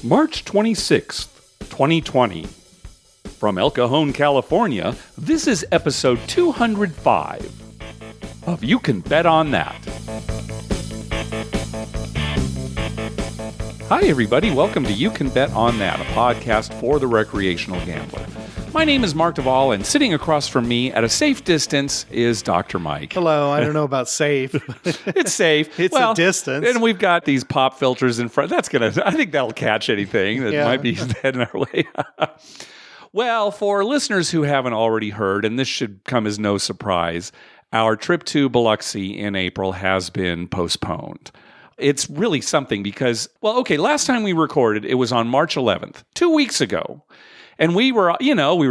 March 26th, 2020. From El Cajon, California, this is episode 205 of You Can Bet on That. Hi, everybody. Welcome to You Can Bet on That, a podcast for the recreational gambler. My name is Mark Duvall, and sitting across from me at a safe distance is Dr. Mike. Hello. I don't know about safe. It's safe. It's a distance. And we've got these pop filters in front. I think that'll catch anything that might be heading our way. Well, for listeners who haven't already heard, and this should come as no surprise, our trip to Biloxi in April has been postponed. It's really something because, last time we recorded, it was on March 11th, 2 weeks ago. And we were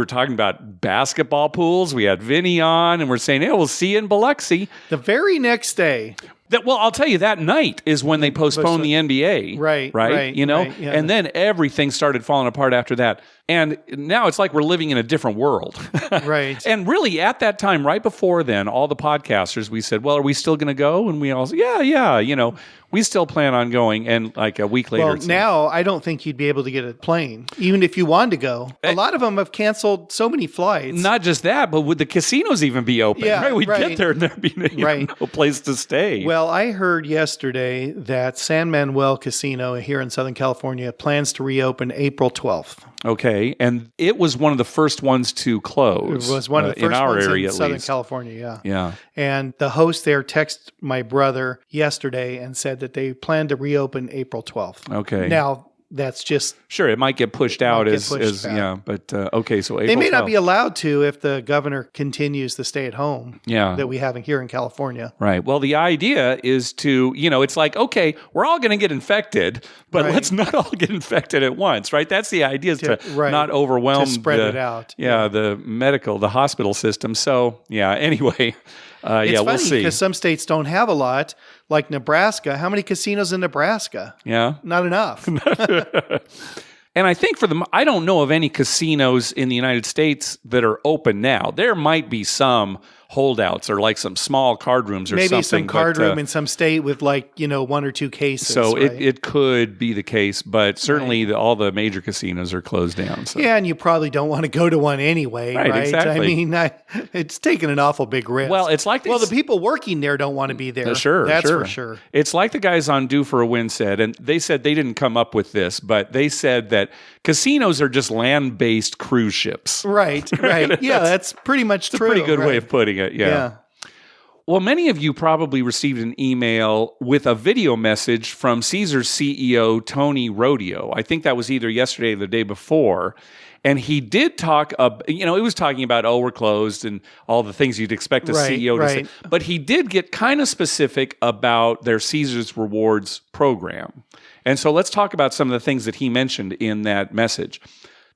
talking about basketball pools. We had Vinny on, and we're saying, hey, we'll see you in Biloxi. The very next day. I'll tell you, that night is when they postponed the NBA. Right. And then everything started falling apart after that. And now it's like we're living in a different world. Right. And really, at that time, right before then, all the podcasters, we said, well, are we still going to go? And we all said, yeah. We still plan on going. And like a week later. Well, now I don't think you'd be able to get a plane, even if you wanted to go. A lot of them have canceled so many flights. Not just that, but would the casinos even be open? Yeah, right? We'd get there and there'd be no place to stay. Well, I heard yesterday that San Manuel Casino here in Southern California plans to reopen April 12th. Okay, and it was one of the first ones to close. It was one of the first in our ones area, in Southern California, yeah. Yeah. And the host there texted my brother yesterday and said that they plan to reopen April 12th. Okay. Now, that's just... Sure, it might get pushed out so April They may not be allowed to if the governor continues the stay-at-home that we have here in California. Right. Well, the idea is to, it's like, okay, we're all going to get infected, but let's not all get infected at once, right? That's the idea, is to not overwhelm... To spread it out. The hospital system. So, anyway... It's we'll funny see. Because some states don't have a lot, like Nebraska. How many casinos in Nebraska? Yeah. Not enough. And I think I don't know of any casinos in the United States that are open now. There might be some holdouts or like some small card rooms or something. Maybe some card room in some state with one or two cases. So right? it could be the case, but certainly all the major casinos are closed down. So. Yeah, and you probably don't want to go to one anyway, right? Exactly. I mean, it's taking an awful big risk. Well, it's like the people working there don't want to be there. That's for sure. It's like the guys on Due for a Win said, and they said they didn't come up with this, but they said that casinos are just land-based cruise ships. Right. Yeah, that's pretty much true. A pretty good way of putting it, yeah. Well, many of you probably received an email with a video message from Caesars CEO Tony Rodeo. I think that was either yesterday or the day before. And he did talk, he was talking about, we're closed and all the things you'd expect a CEO to say. But he did get kind of specific about their Caesars Rewards program. And so let's talk about some of the things that he mentioned in that message.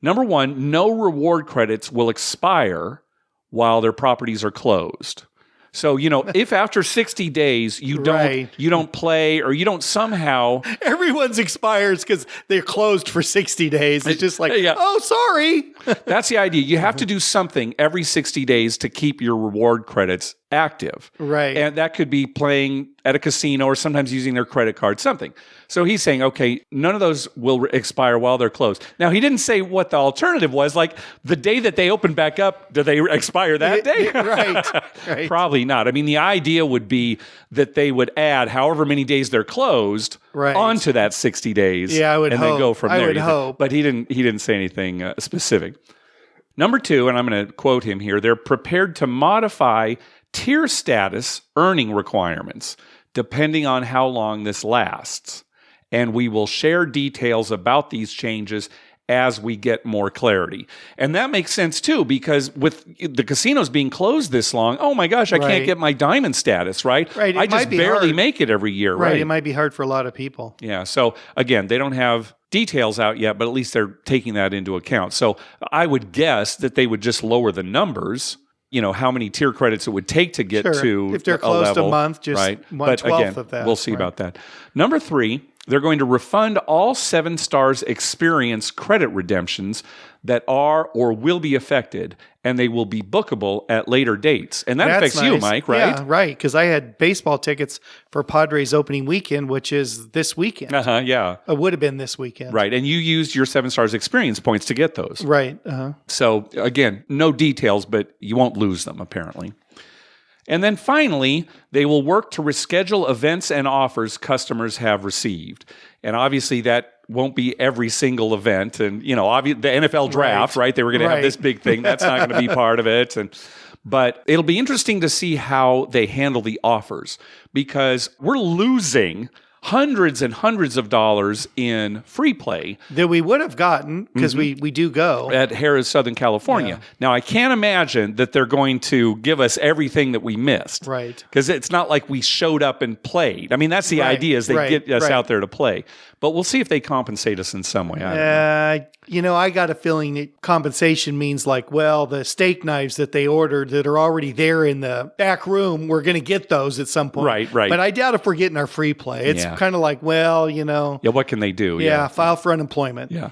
Number one, no reward credits will expire while their properties are closed. So, if after 60 days you don't play or you don't somehow... Everyone's expires because they're closed for 60 days. It's just like, sorry. That's the idea. You have to do something every 60 days to keep your reward credits active. Right. And that could be playing at a casino or sometimes using their credit card, something. So he's saying, okay, none of those will expire while they're closed. Now, he didn't say what the alternative was. Like, the day that they open back up, do they expire that day? Right. Probably not. I mean, the idea would be that they would add however many days they're closed onto that 60 days. Yeah, I would hope. And then go from there. I would hope. But he didn't say anything specific. Number two, and I'm going to quote him here, they're prepared to modify tier status earning requirements depending on how long this lasts. And we will share details about these changes as we get more clarity. And that makes sense too, because with the casinos being closed this long, oh my gosh, I can't get my diamond status, right? Right. I just barely make it every year, right? It might be hard for a lot of people. Yeah. So again, they don't have details out yet, but at least they're taking that into account. So I would guess that they would just lower the numbers, how many tier credits it would take to get to if they're closed a level, a month, just right? 1/12 of that. We'll see about that. Number three, They're going to refund all 7 Stars experience credit redemptions that are or will be affected, and they will be bookable at later dates. And that affects you, Mike, right? Yeah, right. Because I had baseball tickets for Padres opening weekend, which is this weekend. Yeah. It would have been this weekend. Right. And you used your 7 Stars experience points to get those. Right. So, again, no details, but you won't lose them, apparently. And then finally, they will work to reschedule events and offers customers have received. And obviously that won't be every single event. And, the NFL draft, right? They were going to have this big thing. That's not going to be part of it. But it'll be interesting to see how they handle the offers, because we're losing hundreds and hundreds of dollars in free play that we would have gotten because we do go at Harrah's, Southern California. Yeah. Now, I can't imagine that they're going to give us everything that we missed. Right. Because it's not like we showed up and played. I mean, that's the idea, is they get us out there to play. But we'll see if they compensate us in some way. I don't know. I got a feeling that compensation means the steak knives that they ordered that are already there in the back room, we're going to get those at some point. Right. But I doubt if we're getting our free play. It's kind of like, Yeah, what can they do? Yeah, file for unemployment. Yeah.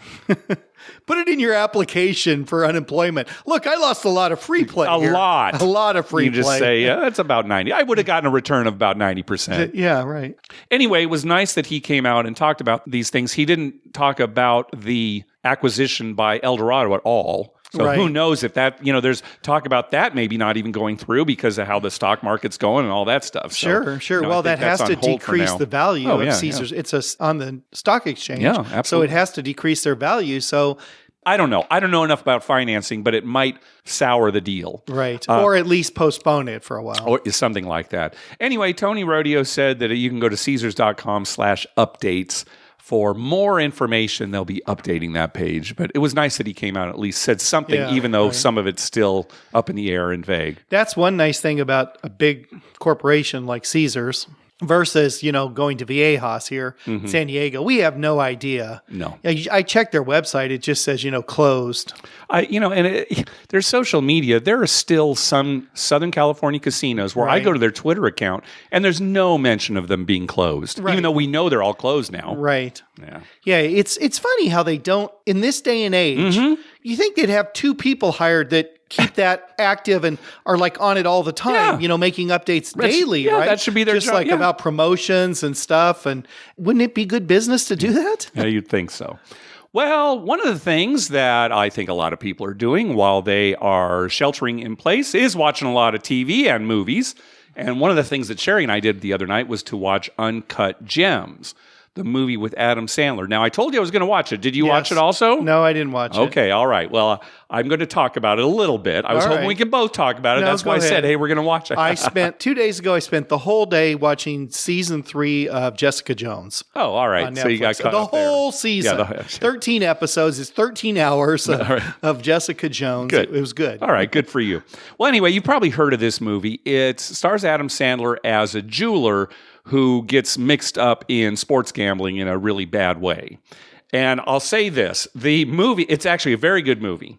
Put it in your application for unemployment. Look, I lost a lot of free play. A lot of free play. You just say, it's about 90. I would have gotten a return of about 90%. Yeah, right. Anyway, it was nice that he came out and talked about these things. He didn't talk about the acquisition by Eldorado at all. So who knows if that, there's talk about that maybe not even going through because of how the stock market's going and all that stuff. So, sure. Well, that has to decrease the value of Caesars. Yeah. It's on the stock exchange. Yeah, absolutely. So it has to decrease their value. So I don't know. I don't know enough about financing, but it might sour the deal. Right. Or at least postpone it for a while. Or something like that. Anyway, Tony Rodeo said that you can go to Caesars.com/updates for more information. They'll be updating that page. But it was nice that he came out and at least said something, even though some of it's still up in the air and vague. That's one nice thing about a big corporation like Caesars versus, going to Viejas here, San Diego. We have no idea. No. I checked their website. It just says, closed. There's social media. There are still some Southern California casinos where I go to their Twitter account and there's no mention of them being closed, even though we know they're all closed now. Right. Yeah. Yeah. It's funny how they don't, in this day and age, you think they'd have 2 people hired that keep that active and are on it all the time, making updates daily, right? That should be their job. About promotions and stuff. And wouldn't it be good business to do that? Yeah, you'd think so. Well, one of the things that I think a lot of people are doing while they are sheltering in place is watching a lot of TV and movies. And one of the things that Sherry and I did the other night was to watch Uncut Gems, the movie with Adam Sandler. Now, I told you I was going to watch it. Did you watch it also? No, I didn't watch it. Okay, all right. Well, I'm going to talk about it a little bit. I was hoping we could both talk about it. That's why I said, hey, we're going to watch it. 2 days ago, I spent the whole day watching season 3 of Jessica Jones. Oh, all right. So you got caught up there. The whole season. 13 episodes. It's 13 hours of Jessica Jones. Good. It was good. All right, good for you. Well, anyway, you've probably heard of this movie. It stars Adam Sandler as a jeweler who gets mixed up in sports gambling in a really bad way. And I'll say this, the movie, it's actually a very good movie,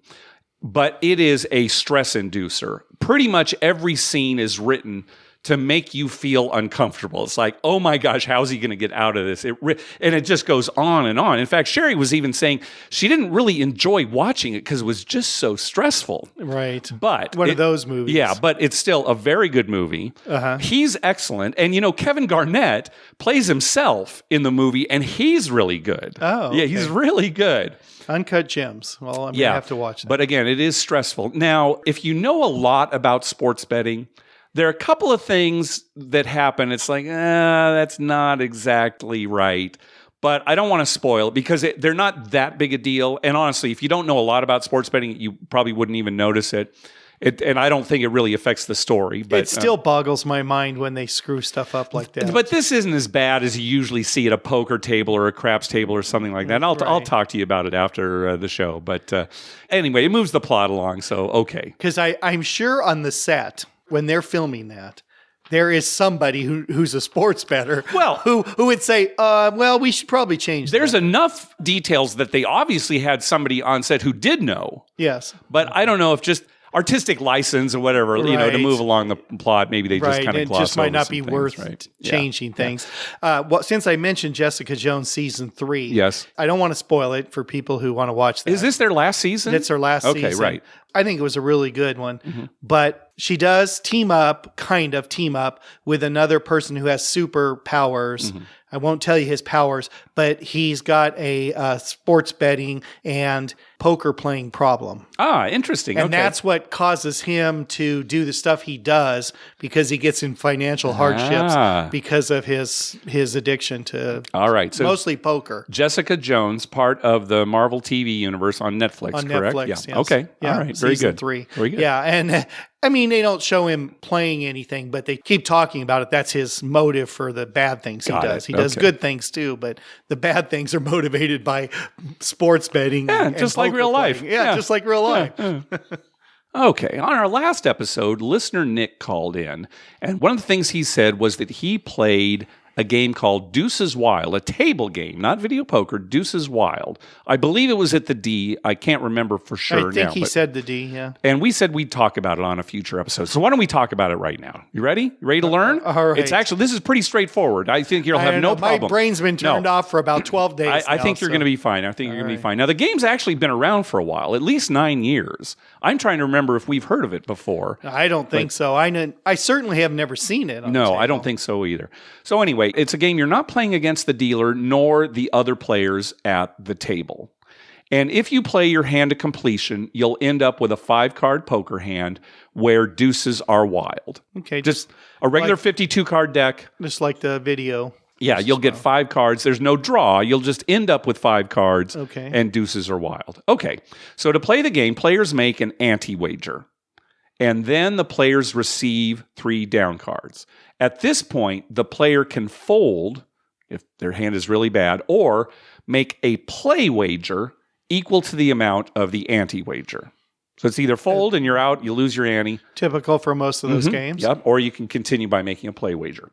but it is a stress inducer. Pretty much every scene is written to make you feel uncomfortable. It's like, oh my gosh, how's he going to get out of this? And it just goes on and on. In fact, Sherry was even saying she didn't really enjoy watching it because it was just so stressful. Right. But one of those movies. Yeah, but it's still a very good movie. He's excellent. And Kevin Garnett plays himself in the movie and he's really good. Oh, okay. Yeah, he's really good. Uncut Gems. Well, I'm going to have to watch that. But again, it is stressful. Now, if you know a lot about sports betting, there are a couple of things that happen. It's like, that's not exactly right. But I don't want to spoil it because they're not that big a deal. And honestly, if you don't know a lot about sports betting, you probably wouldn't even notice it. And I don't think it really affects the story. But it still boggles my mind when they screw stuff up like that. But this isn't as bad as you usually see at a poker table or a craps table or something like that. And I'll talk to you about it after the show. But anyway, it moves the plot along, so okay. Because I'm sure on the set, when they're filming that, there is somebody who's a sports bettor who would say, we should probably change that. There's enough details that they obviously had somebody on set who did know. Yes. But I don't know if artistic license or whatever, to Right. move along the plot. Maybe they just kind of It gloss just might over not some be things, worth right? changing things. Well, since I mentioned Jessica Jones season 3, Yes. I don't want to spoil it for people who want to watch that. Is this their last season? It's her last season. Okay, right. I think it was a really good one. But she does kind of team up with another person who has superpowers. I won't tell you his powers, but he's got a sports betting and poker playing problem. Ah, interesting. And okay. that's what causes him to do the stuff he does, because he gets in financial hardships because of his addiction to all right. So mostly poker. Jessica Jones, part of the Marvel TV universe on Netflix, On correct? Netflix, Yeah. yes. Okay. Yeah, All right. Very season good. 3. Very good. Yeah, and I mean, they don't show him playing anything, but they keep talking about it. That's his motive for the bad things Got he it. does. He does Okay. good things too, but the bad things are motivated by sports betting. Yeah, and just like poker real playing. life. Yeah, Yeah. just like real life. Okay. On our last episode, listener Nick called in, and one of the things he said was that he played a game called Deuces Wild, a table game, not video poker, Deuces Wild. I believe it was at the D. I can't remember for sure I think now. he said the D, yeah. And we said we'd talk about it on a future episode. So why don't we talk about it right now? You ready? You ready to learn? all right. It's actually, this is pretty straightforward. I think you'll I have don't no know. problem. My brain's been turned off for about 12 days I now, think you're so- going to be fine. I think you're going to be fine. Now, the game's actually been around for a while, at least 9 years. I'm trying to remember if we've heard of it before. I don't think so. I certainly have never seen it. On the No, table. I don't think so either. So anyway, it's a game you're not playing against the dealer nor the other players at the table. And if you play your hand to completion, you'll end up with a 5-card poker hand where deuces are wild. Okay, Just a regular 52-card deck. just like the video. Yeah, you'll get 5 cards. There's no draw. You'll just end up with 5 cards, Okay. and deuces are wild. Okay, so to play the game, players make an ante-wager, and then the players receive 3 down cards. At this point, the player can fold if their hand is really bad, or make a play wager equal to the amount of the ante-wager. So it's either fold and you're out, you lose your ante. Typical for most of those games. Yep, or you can continue by making a play wager.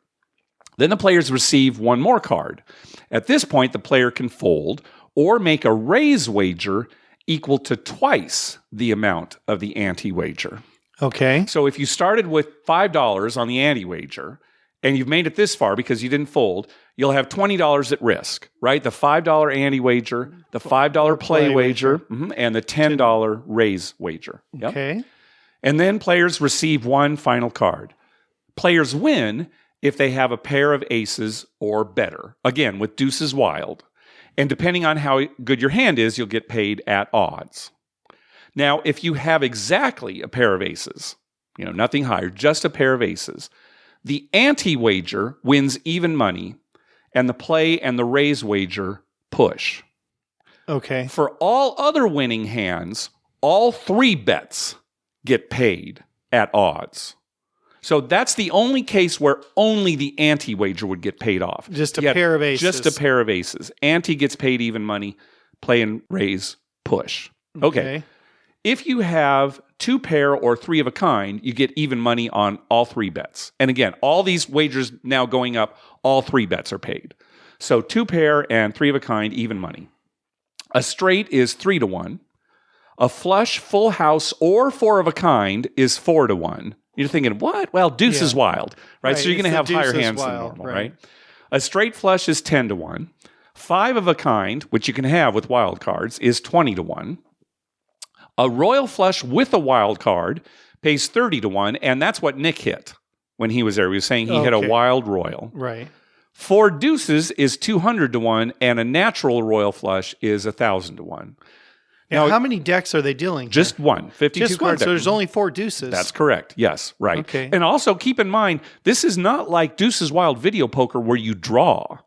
Then the players receive 1 more card. At this point, the player can fold or make a raise wager equal to twice the amount of the ante-wager. Okay. So if you started with $5 on the ante-wager and you've made it this far because you didn't fold, you'll have $20 at risk, right? The $5 ante-wager, the $5 play wager, and the $10 raise wager. Yep. Okay. And then players receive 1 final card. Players win if they have a pair of aces or better. Again, with deuces wild. And depending on how good your hand is, you'll get paid at odds. Now, if you have exactly a pair of aces, nothing higher, just a pair of aces, the ante-wager wins even money, and the play and the raise wager push. Okay. For all other winning hands, all 3 bets get paid at odds. So that's the only case where only the ante-wager would get paid off. Just a pair of aces. Just a pair of aces. Ante gets paid even money, play and raise push. Okay. If you have 2 pair or 3 of a kind, you get even money on all 3 bets. And again, all these wagers now going up, all 3 bets are paid. So 2 pair and 3 of a kind, even money. A straight is 3-1. A flush, full house, or 4 of a kind is 4-1. You're thinking, what? Well, deuce is wild, right? So you're going to have higher hands than normal, right? A straight flush is 10-1. 5 of a kind, which you can have with wild cards, is 20-1. A royal flush with a wild card pays 30-1, and that's what Nick hit when he was there. He was saying he hit a wild royal. Right. 4 deuces is 200-1, and a natural royal flush is 1,000-1. Now, how many decks are they dealing? Just one, 52 Just card one. deck. So there's only 4 deuces. That's correct. Yes, right. Okay. And also keep in mind, this is not like Deuces Wild video poker where you draw.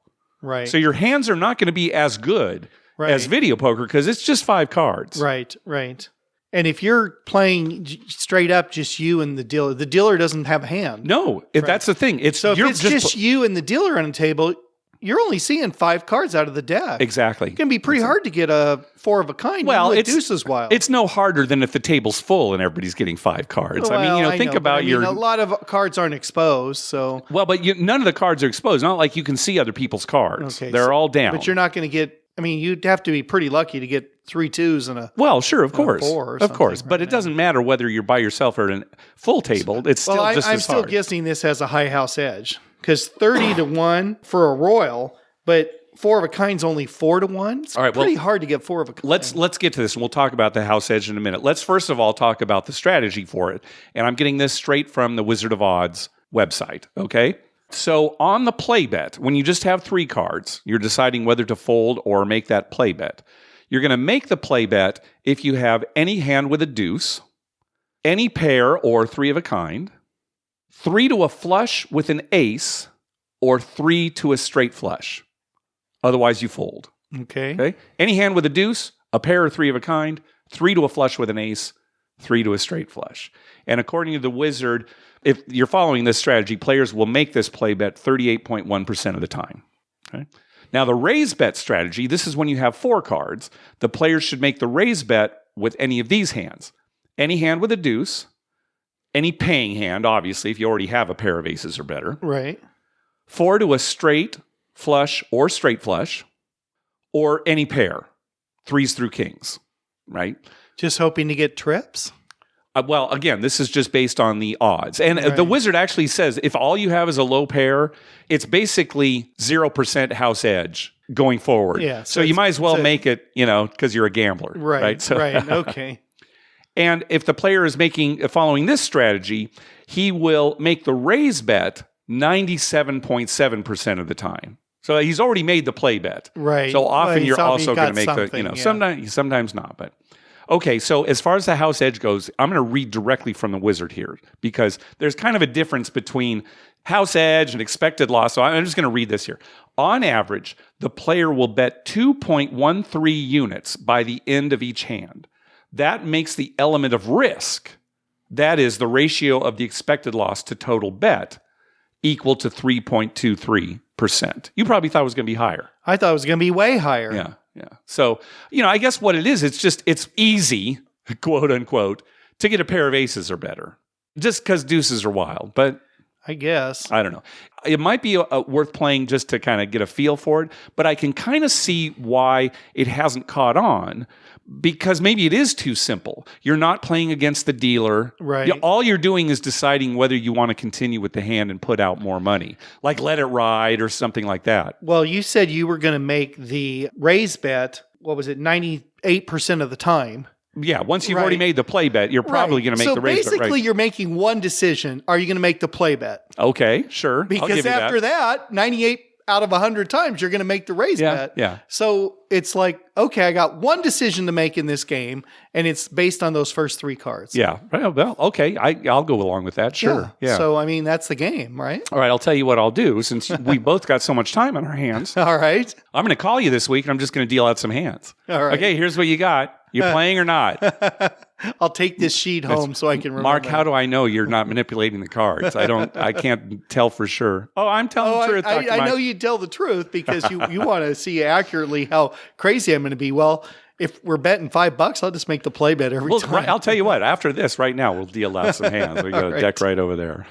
Right. So your hands are not going to be as good as video poker because it's just 5 cards. Right. Right. And if you're playing straight up just you and the dealer doesn't have a hand. No, that's the thing. So if it's just you and the dealer on a table, you're only seeing 5 cards out of the deck. Exactly. It can be pretty hard to get a 4 of a kind. Well, with Deuces Wild. It's no harder than if the table's full and everybody's getting 5 cards. Well, think about your... a lot of cards aren't exposed, so... Well, but none of the cards are exposed. Not like you can see other people's cards. Okay, They're all down. But you're not going to get I mean, you'd have to be pretty lucky to get 3 2s and a Well, sure, of and a course. 4 or Of course. something But right it doesn't matter whether you're by yourself or at a full table. It's still just I'm as still hard. guessing this has a high house edge because 30 to 1 for a royal, but 4 of a kind's only 4 to 1. It's All right, pretty hard to get 4 of a kind. Let's get to this, and we'll talk about the house edge in a minute. Let's first of all talk about the strategy for it. And I'm getting this straight from the Wizard of Odds website, okay? So on the play bet, when you just have 3 cards, you're deciding whether to fold or make that play bet. You're going to make the play bet if you have any hand with a deuce, any pair or 3 of a kind, 3 to a flush with an ace, or 3 to a straight flush. Otherwise, you fold. Okay. Any hand with a deuce, a pair or 3 of a kind, 3 to a flush with an ace, 3 to a straight flush. And according to the Wizard, if you're following this strategy, players will make this play bet 38.1% of the time. Okay. Now, the raise bet strategy, this is when you have 4 cards. The players should make the raise bet with any of these hands. Any hand with a deuce, any paying hand, obviously, if you already have a pair of aces or better. Right. 4 to a straight flush or straight flush, or any pair, 3s through kings, right? Just hoping to get trips? Well, again, this is just based on the odds. And the Wizard actually says if all you have is a low pair, it's basically 0% house edge going forward. Yeah. So you might as well make it, because you're a gambler. Right. So, right. Okay. And if the player is following this strategy, he will make the raise bet 97.7% of the time. So he's already made the play bet. Right. So often you're also going to make something. sometimes not, but okay, so as far as the house edge goes, I'm going to read directly from the Wizard here because there's kind of a difference between house edge and expected loss. So I'm just going to read this here. On average, the player will bet 2.13 units by the end of each hand. That makes the element of risk, that is the ratio of the expected loss to total bet, equal to 3.23%. You probably thought it was going to be higher. I thought it was going to be way higher. Yeah. So, I guess what it is, it's easy, quote unquote, to get a pair of aces or better. Just because deuces are wild. But I guess. I don't know. It might be worth playing just to kind of get a feel for it, but I can kind of see why it hasn't caught on. Because maybe it is too simple. You're not playing against the dealer. Right. All you're doing is deciding whether you want to continue with the hand and put out more money. Like let it ride or something like that. Well, you said you were going to make the raise bet, 98% of the time? Yeah, once you've already made the play bet, you're probably going to make the raise bet. So basically, you're making one decision. Are you going to make the play bet? Okay, sure. Because after that, 98 out of 100 times, you're going to make the raise bet. Yeah. So it's like, okay, I got one decision to make in this game, and it's based on those first 3 cards. Yeah. Well, okay. I'll go along with that. Sure. Yeah. So, I mean, that's the game, right? All right. I'll tell you what I'll do since we both got so much time on our hands. All right. I'm going to call you this week, and I'm just going to deal out some hands. All right. Okay, here's what you got. You playing or not? I'll take this sheet home so I can remember. Mark, how do I know you're not manipulating the cards? I can't tell for sure. Oh, I'm telling the truth. I know you tell the truth because you want to see accurately how crazy I'm going to be. Well, if we're betting $5, I'll just make the play bet every time. Right, I'll tell you what, after this, right now, we'll deal out some hands. We got a deck right over there.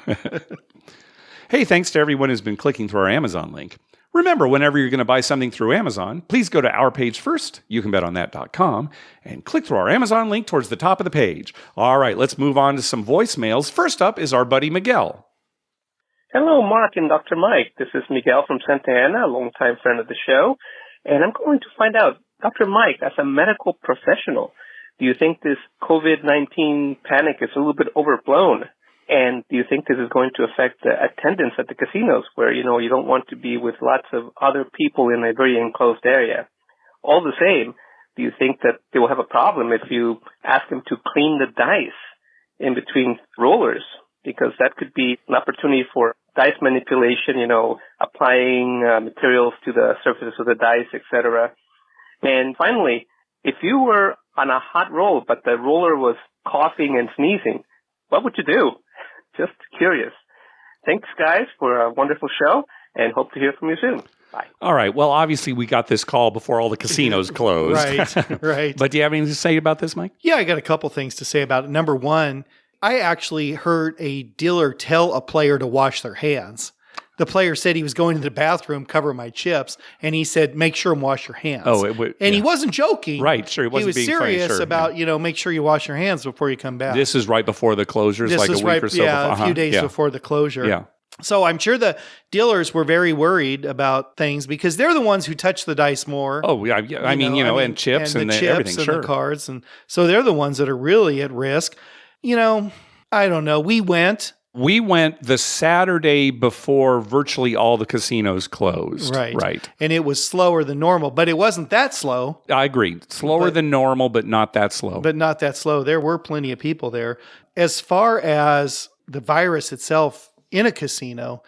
Hey, thanks to everyone who's been clicking through our Amazon link. Remember, whenever you're going to buy something through Amazon, please go to our page first, youcanbetonThat.com, and click through our Amazon link towards the top of the page. All right, let's move on to some voicemails. First up is our buddy Miguel. Hello, Mark and Dr. Mike. This is Miguel from Santa Ana, a longtime friend of the show. And I'm going to find out, Dr. Mike, as a medical professional, do you think this COVID-19 panic is a little bit overblown? And do you think this is going to affect the attendance at the casinos where, you don't want to be with lots of other people in a very enclosed area? All the same, do you think that they will have a problem if you ask them to clean the dice in between rollers? Because that could be an opportunity for dice manipulation, applying materials to the surfaces of the dice, etc. And finally, if you were on a hot roll, but the roller was coughing and sneezing, what would you do? Just curious. Thanks, guys, for a wonderful show, and hope to hear from you soon. Bye. All right. Well, obviously, we got this call before all the casinos closed. Right. But do you have anything to say about this, Mike? Yeah, I got a couple things to say about it. Number one, I actually heard a dealer tell a player to wash their hands. the player said he was going to the bathroom, cover my chips, and he said, make sure and wash your hands. Oh, it would, and he wasn't joking. Right, sure. He was wasn't being serious funny, sure, about, make sure you wash your hands before you come back. This is right before the closures, This like is a week or so before. a few days before the closure. Yeah. So I'm sure the dealers were very worried about things because they're the ones who touch the dice more. Oh, yeah. I mean, and chips and, chips everything, and sure. the cards. And so they're the ones that are really at risk. I don't know. We went the Saturday before virtually all the casinos closed. Right. And it was slower than normal, but it wasn't that slow. I agree. Slower than normal, but not that slow. There were plenty of people there. As far as the virus itself in a casino,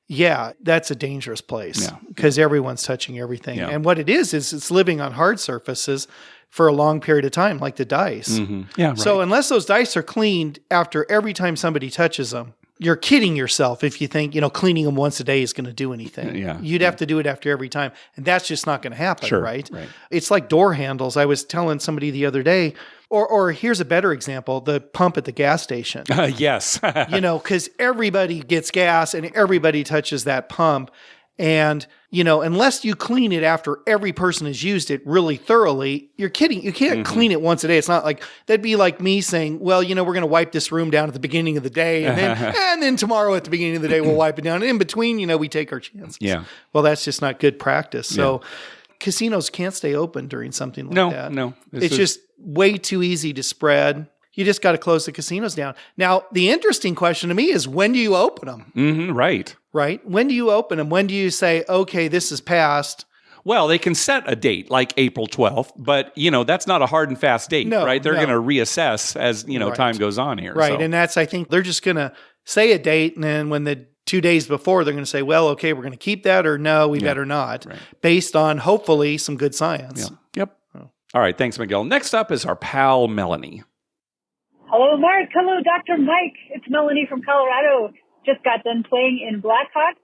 that's a dangerous place because everyone's touching everything. Yeah. And what it is it's living on hard surfaces for a long period of time, like the dice. Mm-hmm. Yeah, right. So unless those dice are cleaned after every time somebody touches them, you're kidding yourself if you think, cleaning them once a day is going to do anything. Yeah. You'd have to do it after every time. And that's just not going to happen, right? Right. It's like door handles. I was telling somebody the other day, or here's a better example, the pump at the gas station. Yes. Because everybody gets gas and everybody touches that pump. And, unless you clean it after every person has used it really thoroughly, you're kidding. You can't clean it once a day. It's not like, that'd be like me saying, well, we're going to wipe this room down at the beginning of the day. And then tomorrow at the beginning of the day, we'll wipe it down. And in between, we take our chances. Yeah. Well, that's just not good practice. So casinos can't stay open during something like that. No. It's just way too easy to spread. You just got to close the casinos down. Now, the interesting question to me is, when do you open them? Mm-hmm, right. Right? When do you open them? When do you say, okay, this is past? Well, they can set a date like April 12th, but, that's not a hard and fast date, right? They're going to reassess as, time goes on here. Right. So. And that's, I think, they're just going to say a date, and then when the 2 days before, they're going to say, well, okay, we're going to keep that, or no, we better not, based on, hopefully, some good science. Yeah. Yep. Oh. All right. Thanks, Miguel. Next up is our pal, Melanie. Hello, Mark. Hello, Dr. Mike. It's Melanie from Colorado. Just got done playing in Blackhawk.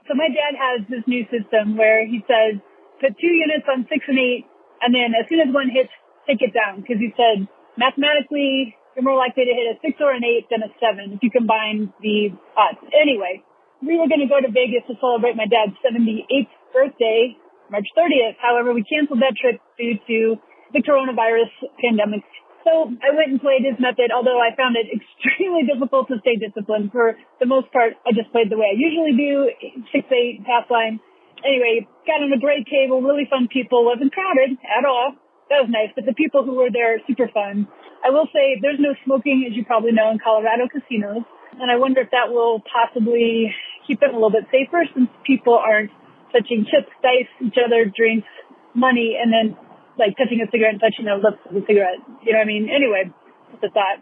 So my dad has this new system where he says, put 2 units on 6 and 8, and then as soon as one hits, take it down. Because he said, mathematically, you're more likely to hit a 6 or an 8 than a 7 if you combine the odds. Anyway, we were going to go to Vegas to celebrate my dad's 78th birthday, March 30th. However, we canceled that trip due to the coronavirus pandemic. So I went and played his method, although I found it extremely difficult to stay disciplined. For the most part, I just played the way I usually do, 6-8, pass line. Anyway, got on a great table, really fun people, wasn't crowded at all. That was nice, but the people who were there, super fun. I will say there's no smoking, as you probably know, in Colorado casinos, and I wonder if that will possibly keep them a little bit safer since people aren't touching chips, dice, each other, drinks, money, and then like touching a cigarette and touching their lips with a cigarette. You know what I mean? Anyway, just a thought.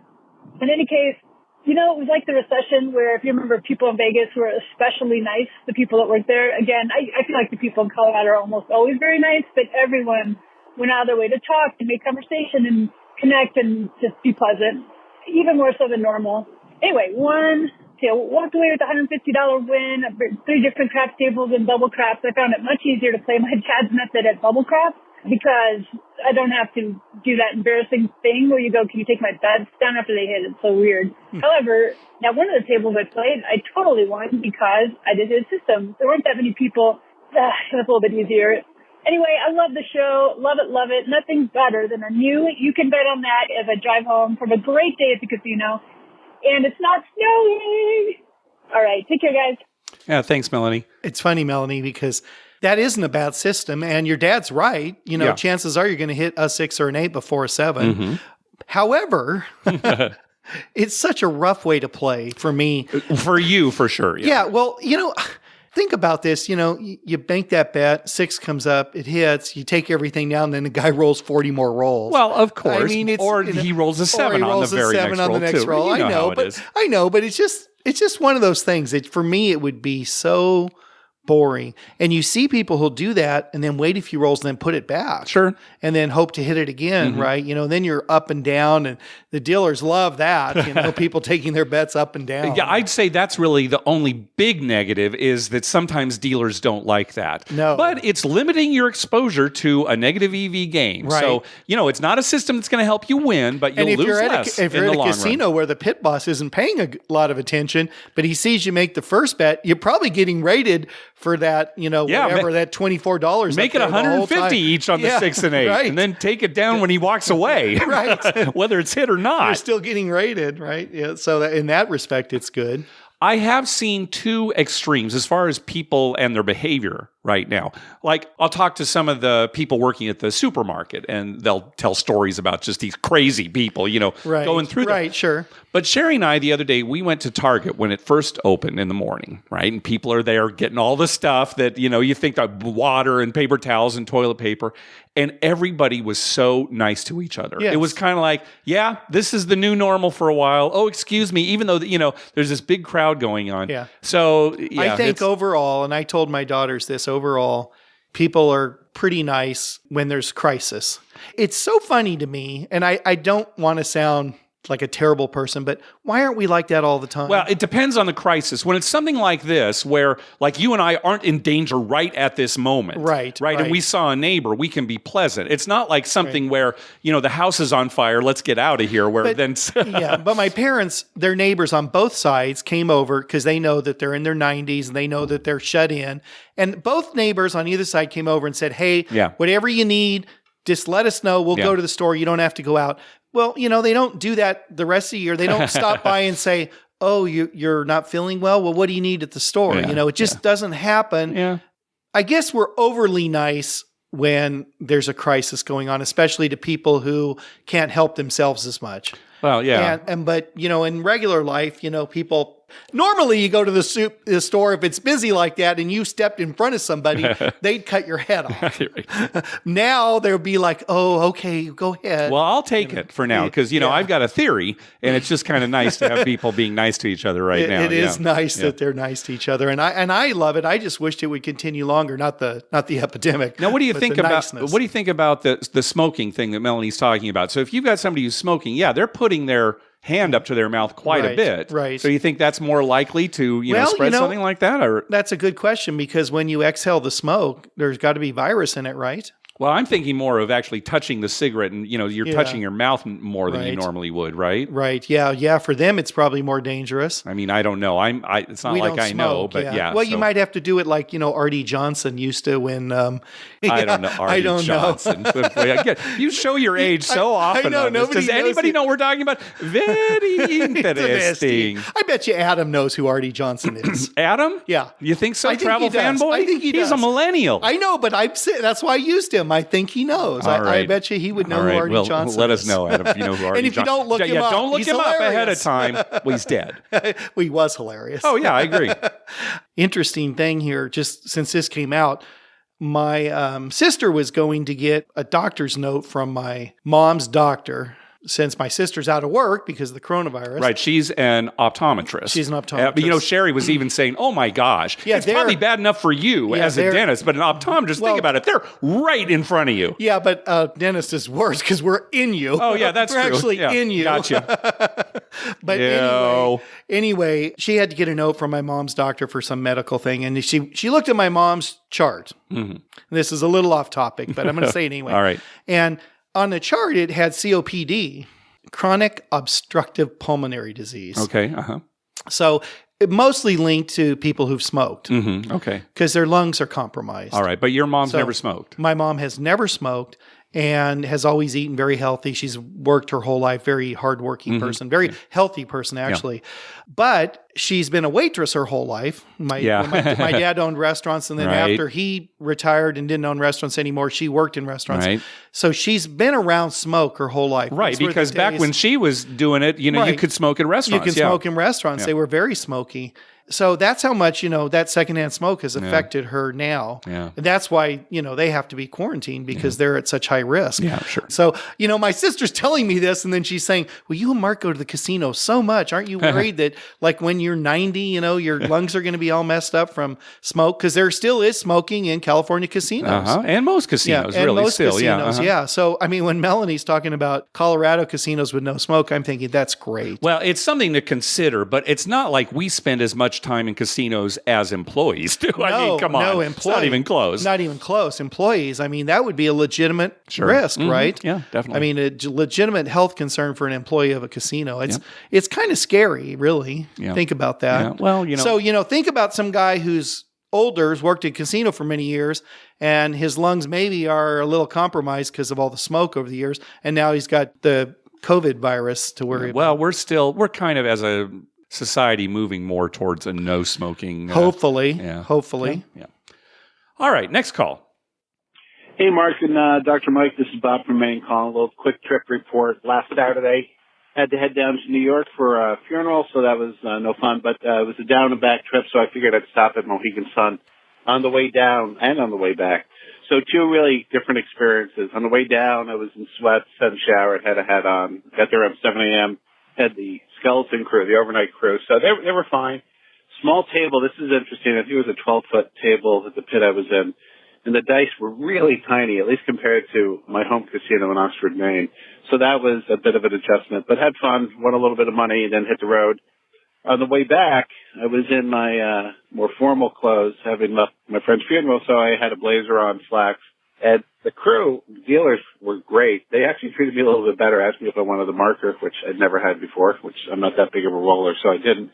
In any case, it was like the recession where, if you remember, people in Vegas were especially nice, the people that worked there. Again, I feel like the people in Colorado are almost always very nice, but everyone went out of their way to talk, to make conversation and connect and just be pleasant, even more so than normal. Anyway, walked away with a $150 win, 3 different craps tables and bubble craps. I found it much easier to play my dad's method at bubble craps, because I don't have to do that embarrassing thing where you go, can you take my bets down after they hit? It's so weird. However, now one of the tables I played, I totally won because I did his system. There weren't that many people. It was a little bit easier. Anyway, I love the show. Love it, love it. Nothing better than a new You Can Bet on That as I drive home from a great day at the casino. And it's not snowing. All right. Take care, guys. Yeah, thanks, Melanie. It's funny, Melanie, because that isn't a bad system, and your dad's right. Chances are you're going to hit a 6 or an 8 before a 7. Mm-hmm. However, it's such a rough way to play for me. For you, for sure. Yeah. Well, think about this. You bank that bet, 6 comes up, it hits, you take everything down, then the guy rolls 40 more rolls. Well, of course. I mean, he rolls a 7 on the very next roll, too. I know, but it's just one of those things that for me it would be so boring. And you see people who'll do that and then wait a few rolls and then put it back. Sure. And then hope to hit it again, right? Then you're up and down, and the dealers love that, people taking their bets up and down. Yeah, I'd say that's really the only big negative is that sometimes dealers don't like that. No. But it's limiting your exposure to a negative EV game. Right. So, it's not a system that's going to help you win, but you'll lose less if in you're the at a long casino run. where the pit boss isn't paying a lot of attention, but he sees you make the first bet, you're probably getting rated for that, whatever, that $24. Make it $150 each on the 6 and 8, right. and then take it down when he walks away, right? Whether it's hit or not. You're still getting rated, right? Yeah. So in that respect, it's good. I have seen two extremes as far as people and their behavior right now. Like, I'll talk to some of the people working at the supermarket, and they'll tell stories about just these crazy people, going through them. Right, sure. But Sherry and I, the other day, we went to Target when it first opened in the morning, right? And people are there getting all the stuff that, you think of water and paper towels and toilet paper. And everybody was so nice to each other. Yes. It was kind of like, yeah, this is the new normal for a while. Oh, excuse me, even though, there's this big crowd going on. Yeah. So, yeah. I think overall, and I told my daughters this, overall, people are pretty nice when there's crisis. It's so funny to me, and I don't want to sound like a terrible person, but why aren't we like that all the time? Well, it depends on the crisis. When it's something like this, where like you and I aren't in danger right at this moment. Right. And we saw a neighbor, we can be pleasant. It's not like something where, the house is on fire, let's get out of here. But my parents, their neighbors on both sides came over because they know that they're in their 90s and they know that they're shut in. And both neighbors on either side came over and said, hey, whatever you need, just let us know. We'll go to the store. You don't have to go out. Well, they don't do that the rest of the year. They don't stop by and say, oh, you're not feeling well? Well, what do you need at the store? It just doesn't happen. Yeah. I guess we're overly nice when there's a crisis going on, especially to people who can't help themselves as much. Well, yeah. But in regular life, people... Normally, you go to the store, if it's busy like that and you stepped in front of somebody, they'd cut your head off. Now, they'll be like, oh, okay, go ahead. Well, I'll take it for now because, I've got a theory, and it's just kind of nice to have people being nice to each other now. It is nice that they're nice to each other, and I love it. I just wished it would continue longer, not the epidemic. Now, what do you think about niceness. What do you think about the smoking thing that Melanie's talking about? So if you've got somebody who's smoking, they're putting their hand up to their mouth quite a bit. Right. So you think that's more likely to, spread something like that? Or that's a good question because when you exhale the smoke, there's got to be virus in it, right? Well, I'm thinking more of actually touching the cigarette and, you're touching your mouth more than you normally would, right? Right. Yeah. For them, it's probably more dangerous. I mean, I don't know. It's not like I know, but yeah. Well, you might have to do it like, R.D. Johnson used to when... I don't know. R.D. Johnson. You show your age so often. I know. Does anybody know what we're talking about? Very interesting. I bet you Adam knows who R.D. Johnson is. Adam? Yeah. You think so? I think Travel fanboy? I think he does. He's a millennial. I know, but that's why I used him. I think he knows. I bet you he would know who R.D. Johnson is. Let us know, Adam, if you know who R.D. Johnson is. And if you don't look him up, don't look he's him hilarious. up ahead of time. Well, he's dead. Well, he was hilarious. Oh, yeah, I agree. Interesting thing here, just since this came out, my sister was going to get a doctor's note from my mom's doctor since my sister's out of work because of the coronavirus. Right. She's an optometrist. She's an optometrist. But, Sherry was even saying, oh, my gosh, it's probably bad enough for you as a dentist, but an optometrist, think about it. They're right in front of you. Yeah, but dentist is worse because we're in you. Oh, yeah, that's we're true. Actually in you. Gotcha. But anyway, she had to get a note from my mom's doctor for some medical thing. And she looked at my mom's chart. Mm-hmm. This is a little off topic, but I'm going to say it anyway. All right. And on the chart, it had COPD, chronic obstructive pulmonary disease. Okay. Uh-huh. So it mostly linked to people who've smoked. Mm-hmm. Okay. Because their lungs are compromised. All right. But your mom's never smoked. My mom has never smoked and has always eaten very healthy. She's worked her whole life, very hardworking person, very healthy person, actually. Yeah. But she's been a waitress her whole life. My dad owned restaurants, and then after he retired and didn't own restaurants anymore, she worked in restaurants. Right. So she's been around smoke her whole life. Right, because back when she was doing it, you could smoke in restaurants. You can smoke in restaurants. Yeah. They were very smoky. So that's how much, that secondhand smoke has affected her now. Yeah. And that's why, they have to be quarantined because they're at such high risk. Yeah, sure. So, my sister's telling me this, and then she's saying, well, you and Mark go to the casino so much. Aren't you worried that like when you're 90, your lungs are going to be all messed up from smoke? Because there still is smoking in California casinos. And most casinos, and really, most still. casinos, Yeah. So, when Melanie's talking about Colorado casinos with no smoke, I'm thinking that's great. Well, it's something to consider, but it's not like we spend as much time in casinos as employees do. I mean, come on. No, it's not even close. Not even close. Employees, that would be a legitimate risk, right? Yeah, definitely. A legitimate health concern for an employee of a casino. It's kind of scary, really. Yeah. Think about that. Yeah. Well, So, think about some guy who's older, has worked at casino for many years, and his lungs maybe are a little compromised because of all the smoke over the years, and now he's got the COVID virus to worry about. Well, we're kind of as a society moving more towards a no smoking. Hopefully. Yeah. Hopefully. Yeah. All right. Next call. Hey, Mark and Dr. Mike. This is Bob from Maine calling. A little quick trip report. Last Saturday, had to head down to New York for a funeral, so that was no fun. But it was a down and back trip, so I figured I'd stop at Mohegan Sun on the way down and on the way back. So two really different experiences. On the way down, I was in sweats, hadn't showered, had a hat on. Got there at 7 a.m., had the skeleton crew, the overnight crew. So they were fine. Small table. This is interesting. I think it was a 12-foot table at the pit I was in. And the dice were really tiny, at least compared to my home casino in Oxford, Maine. So that was a bit of an adjustment. But had fun, won a little bit of money, and then hit the road. On the way back, I was in my more formal clothes, having left my friend's funeral, so I had a blazer on, slacks. And the crew, dealers, were great. They actually treated me a little bit better, asked me if I wanted the marker, which I'd never had before, which I'm not that big of a roller, so I didn't.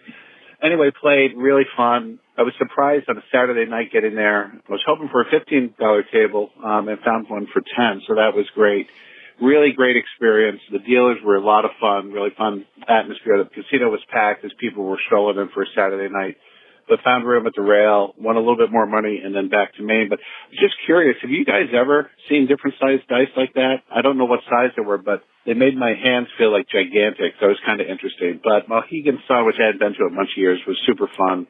Anyway, played, really fun. I was surprised on a Saturday night getting there. I was hoping for a $15 table and found one for $10, so that was great. Really great experience. The dealers were a lot of fun, really fun atmosphere. The casino was packed as people were strolling in for a Saturday night. But found room at the rail, won a little bit more money, and then back to Maine. But just curious, have you guys ever seen different sized dice like that? I don't know what size they were, but they made my hands feel like gigantic, so it was kind of interesting. But Mohegan Sun, which I hadn't been to in a bunch of years, was super fun.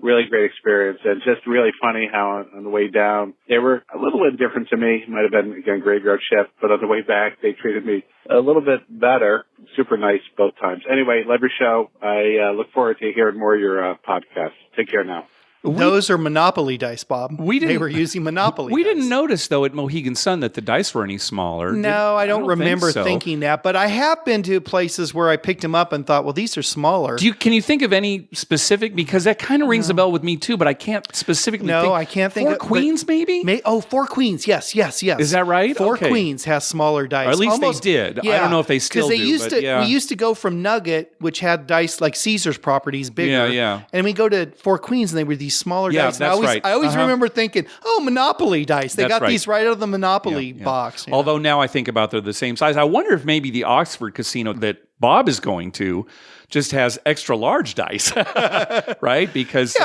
Really great experience, and just really funny how on the way down, they were a little indifferent to me. Might have been, again, graveyard shift, but on the way back, they treated me a little bit better. Super nice both times. Anyway, love your show. I look forward to hearing more of your podcasts. Take care now. Those are Monopoly dice, Bob. They were using Monopoly We dice. didn't notice, though, at Mohegan Sun that the dice were any smaller. No, I don't remember think so. thinking that, but I have been to places where I picked them up and thought, well, these are smaller. Can you think of any specific? Because that kind of rings a bell with me, too, but I can't specifically think. No, I can't think Four of Queens, maybe? Four Queens. Yes. Is that right? Four Okay. Queens has smaller dice. Or at least they did. I don't know if they still do. We used to go from Nugget, which had dice like Caesar's properties, bigger. Yeah. And we go to Four Queens, and they were these smaller dice. That's right. I always remember thinking, Monopoly dice. They That's got right. these right out of the Monopoly box. Yeah. Although now I think about they're the same size. I wonder if maybe the Oxford casino that Bob is going to just has extra large dice, right? Because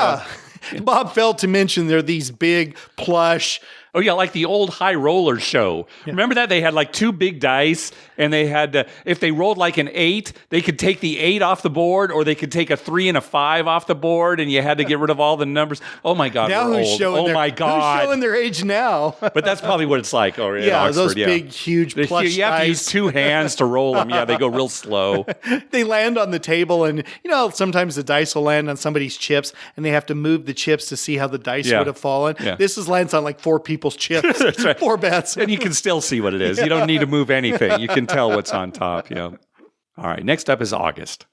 Bob failed to mention they're these big, plush. Oh, yeah, like the old high roller show. Yeah. Remember that? They had like two big dice, and they had, if they rolled like an 8, they could take the 8 off the board, or they could take a 3 and a 5 off the board, and you had to get rid of all the numbers. Oh, my God. Now who's old. showing my God. Who's showing their age now? But that's probably what it's like. Oh, in Oxford, those big, huge plush You have dice. to use 2 hands to roll them. Yeah, they go real slow. They land on the table, and sometimes the dice will land on somebody's chips, and they have to move the chips to see how the dice would have fallen. Yeah. This lands on like 4 people's chips. That's right. 4 bets. And you can still see what it is. You don't need to move anything. You can tell what's on top. Yeah. All right. Next up is August.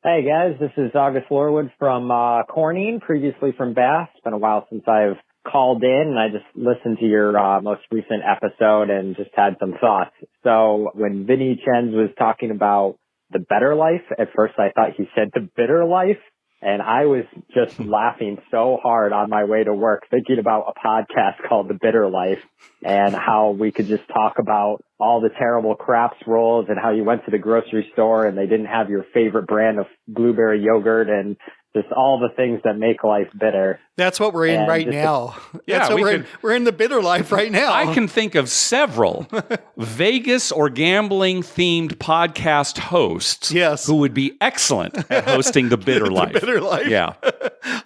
Hey, guys. This is August Lorwood from Corning, previously from Bath. It's been a while since I've called in, and I just listened to your most recent episode and just had some thoughts. So when Vinny Chens was talking about the better life, at first I thought he said the bitter life. And I was just laughing so hard on my way to work, thinking about a podcast called The Bitter Life and how we could just talk about all the terrible craps rolls and how you went to the grocery store and they didn't have your favorite brand of blueberry yogurt and just all the things that make life bitter. That's what we're in right now. Yeah, we're in the bitter life right now. I can think of several Vegas or gambling themed podcast hosts Yes. who would be excellent at hosting The Bitter Life. Bitter Life. Yeah.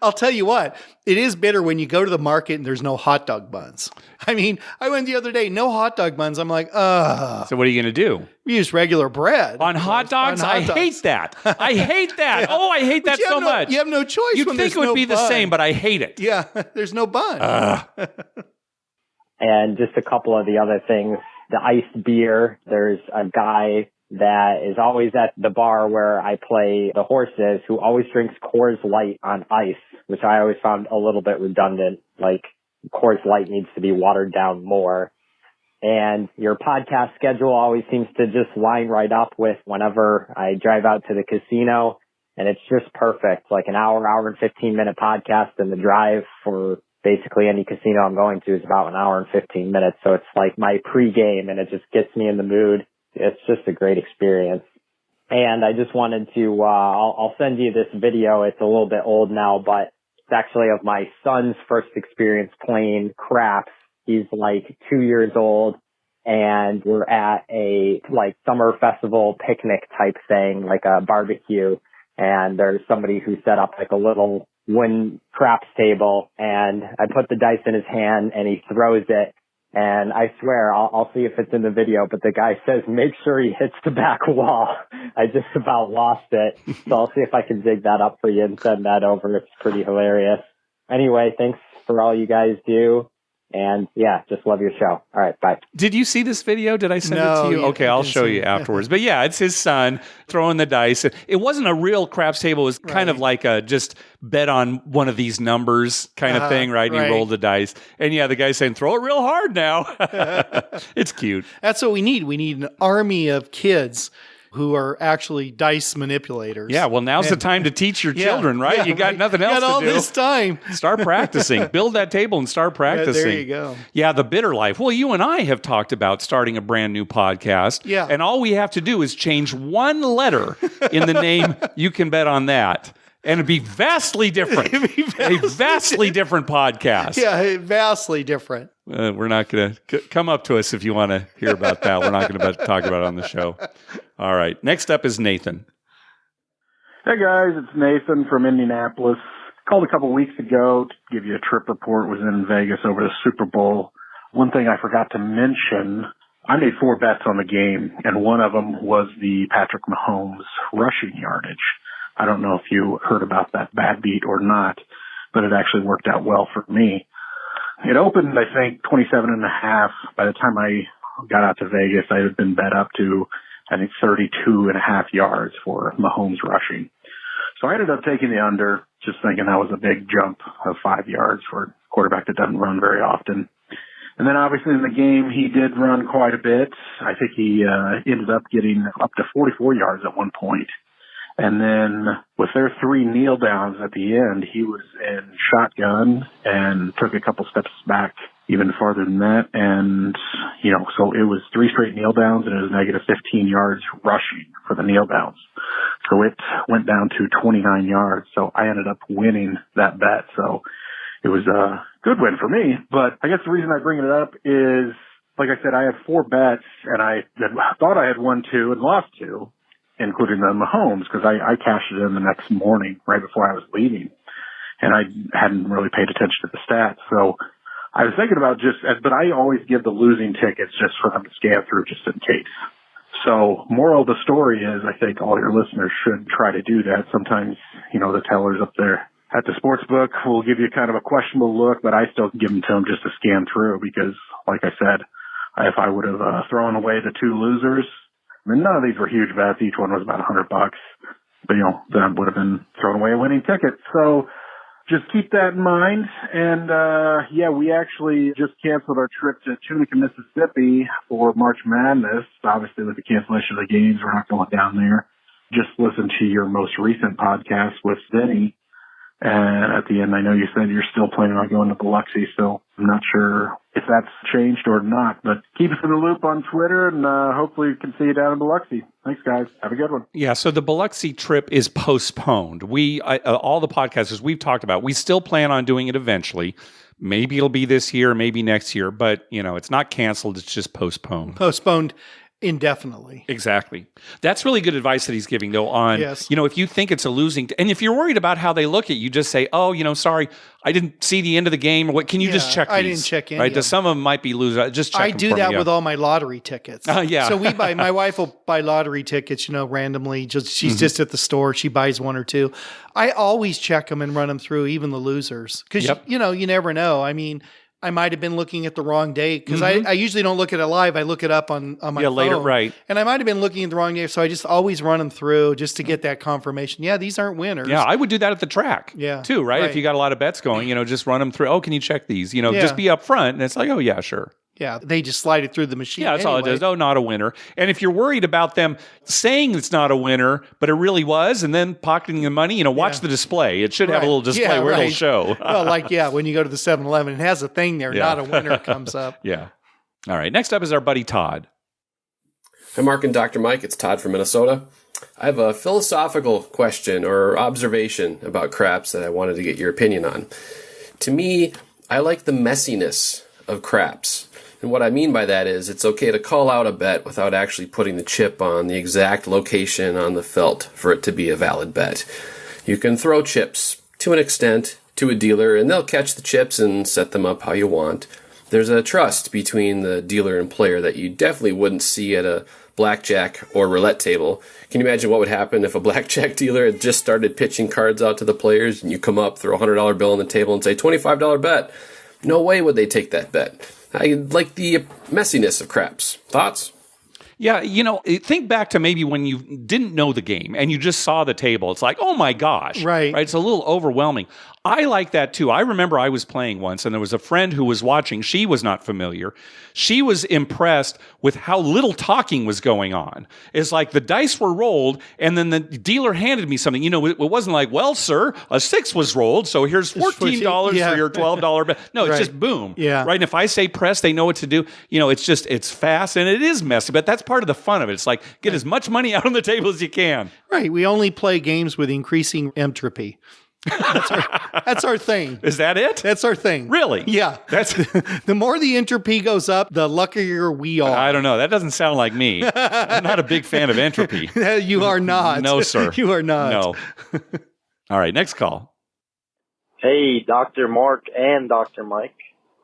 I'll tell you what, it is bitter when you go to the market and there's no hot dog buns. I mean, I went the other day, no hot dog buns. I'm like, So what are you going to do? Use regular bread. On hot dogs? I hate that. I hate that. Yeah. Oh, I hate that so much. You have no choice. You'd when think it would be the same, but I hate it. Yeah, there's no bun. And just a couple of the other things. The iced beer, there's a guy that is always at the bar where I play the horses who always drinks Coors Light on ice, which I always found a little bit redundant. Like, Coors Light needs to be watered down more. And your podcast schedule always seems to just line right up with whenever I drive out to the casino, and it's just perfect. Like an hour and 15-minute podcast, and the drive for basically any casino I'm going to is about an hour and 15 minutes. So it's like my pregame, and it just gets me in the mood. It's just a great experience. And I just wanted to, I'll send you this video. It's a little bit old now, but it's actually of my son's first experience playing craps. He's like 2 years old, and we're at a like summer festival picnic type thing, like a barbecue. And there's somebody who set up like a little wooden craps table, and I put the dice in his hand and he throws it. And I swear, I'll see if it's in the video, but the guy says, make sure he hits the back wall. I just about lost it. So I'll see if I can dig that up for you and send that over. It's pretty hilarious. Anyway, thanks for all you guys do. And yeah, just love your show. All right, bye. Did you see this video? Did I send it to you? Okay, I'll show you afterwards. But yeah, it's his son throwing the dice. It wasn't a real craps table. It was kind of like a just bet on one of these numbers kind of thing, right? And you roll the dice. And yeah, the guy's saying, throw it real hard now. It's cute. That's what we need. We need an army of kids who are actually dice manipulators. Yeah, well, now's the time to teach your children, right? Yeah, you got nothing else to do. You got all this time. Start practicing. Build that table and start practicing. There you go. Yeah, the bitter life. Well, you and I have talked about starting a brand new podcast. Yeah. And all we have to do is change one letter in the name. You can bet on that. And it'd be vastly different. A vastly different podcast. Yeah, vastly different. We're not going to come up to us if you want to hear about that. We're not going to talk about it on the show. All right. Next up is Nathan. Hey, guys. It's Nathan from Indianapolis. Called a couple weeks ago to give you a trip report. Was in Vegas over the Super Bowl. One thing I forgot to mention, I made 4 bets on the game, and one of them was the Patrick Mahomes rushing yardage. I don't know if you heard about that bad beat or not, but it actually worked out well for me. It opened, I think, 27.5. By the time I got out to Vegas, I had been bet up to, I think, 32.5 yards for Mahomes rushing. So I ended up taking the under, just thinking that was a big jump of 5 yards for a quarterback that doesn't run very often. And then obviously in the game, he did run quite a bit. I think he ended up getting up to 44 yards at one point. And then with their 3 kneel downs at the end, he was in shotgun and took a couple steps back even farther than that. And, so it was 3 straight kneel downs, and it was negative 15 yards rushing for the kneel downs. So it went down to 29 yards. So I ended up winning that bet. So it was a good win for me. But I guess the reason I bring it up is, like I said, I had 4 bets, and I thought I had won 2 and lost 2. Including the Mahomes, because I cashed it in the next morning right before I was leaving, and I hadn't really paid attention to the stats. So I was thinking about but I always give the losing tickets just for them to scan through just in case. So moral of the story is I think all your listeners should try to do that. Sometimes, the tellers up there at the sports book will give you kind of a questionable look, but I still give them to them just to scan through because, like I said, if I would have thrown away the 2 losers, I mean, none of these were huge bets. Each one was about $100, but that would have been thrown away a winning ticket. So just keep that in mind. And, we actually just canceled our trip to Tunica, Mississippi for March Madness. Obviously with the cancellation of the games, we're not going down there. Just listen to your most recent podcast with Denny. And at the end, I know you said you're still planning on going to Biloxi, so I'm not sure if that's changed or not. But keep us in the loop on Twitter, and hopefully we can see you down in Biloxi. Thanks, guys. Have a good one. Yeah, so the Biloxi trip is postponed. All the podcasters we've talked about, we still plan on doing it eventually. Maybe it'll be this year, maybe next year, but, it's not canceled. It's just postponed. Postponed. indefinitely. Exactly. That's really good advice that he's giving, though, on, Yes. if you think it's a losing, and if you're worried about how they look at you, just say, oh, sorry, I didn't see the end of the game. Or what? Can you just check these? I didn't check any right? of them. Some of them might be losers. Just check I them do for that me, with all my lottery tickets. Yeah. So my wife will buy lottery tickets, randomly. She's just at the store. She buys one or two. I always check them and run them through, even the losers. Because, you never know. I mean, I might have been looking at the wrong date because I usually don't look at it live. I look it up on my phone. Later, right. And I might have been looking at the wrong day. So I just always run them through just to get that confirmation. Yeah, these aren't winners. Yeah, I would do that at the track too, right? If you got a lot of bets going, just run them through. Oh, can you check these? Just be upfront. And it's like, oh, yeah, sure. Yeah, they just slide it through the machine. Yeah, that's all it does. Oh, not a winner. And if you're worried about them saying it's not a winner, but it really was, and then pocketing the money, watch the display. It should have a little display where it'll show. Well, when you go to the 7-Eleven, it has a thing there, not a winner comes up. Yeah. All right, next up is our buddy Todd. Hi, Mark and Dr. Mike. It's Todd from Minnesota. I have a philosophical question or observation about craps that I wanted to get your opinion on. To me, I like the messiness of craps. And what I mean by that is it's okay to call out a bet without actually putting the chip on the exact location on the felt for it to be a valid bet. You can throw chips, to an extent, to a dealer, and they'll catch the chips and set them up how you want. There's a trust between the dealer and player that you definitely wouldn't see at a blackjack or roulette table. Can you imagine what would happen if a blackjack dealer had just started pitching cards out to the players and you come up, throw a $100 bill on the table and say, $25 bet? No way would they take that bet. I like the messiness of craps. Thoughts? Yeah, think back to maybe when you didn't know the game and you just saw the table. It's like, oh my gosh. Right. It's a little overwhelming. I like that too. I remember I was playing once and there was a friend who was watching. She was not familiar. She was impressed with how little talking was going on. It's like the dice were rolled and then the dealer handed me something. It wasn't like, well, sir, a 6 was rolled, so here's $14 for your $12 bet. No, it's just boom. Yeah. Right. And if I say press, they know what to do. It's fast and it is messy, but that's part of the fun of it. It's like, get as much money out on the table as you can. Right. We only play games with increasing entropy. That's our thing. Is that it? That's our thing. Really? Yeah. That's the more the entropy goes up, the luckier we are. I don't know. That doesn't sound like me. I'm not a big fan of entropy. You are not. No, sir. You are not. No. All right, next call. Hey, Dr. Mark and Dr. Mike.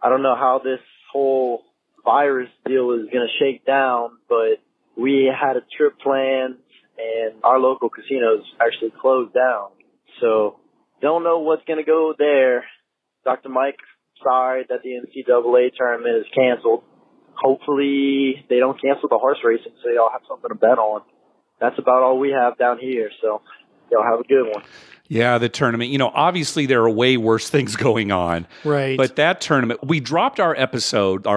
I don't know how this whole virus deal is going to shake down, but we had a trip planned and our local casinos actually closed down. So don't know what's going to go there. Dr. Mike, sorry that the NCAA tournament is canceled. Hopefully they don't cancel the horse racing so y'all have something to bet on. That's about all we have down here. So y'all have a good one. Yeah, the tournament. Obviously there are way worse things going on. Right. But that tournament, we dropped our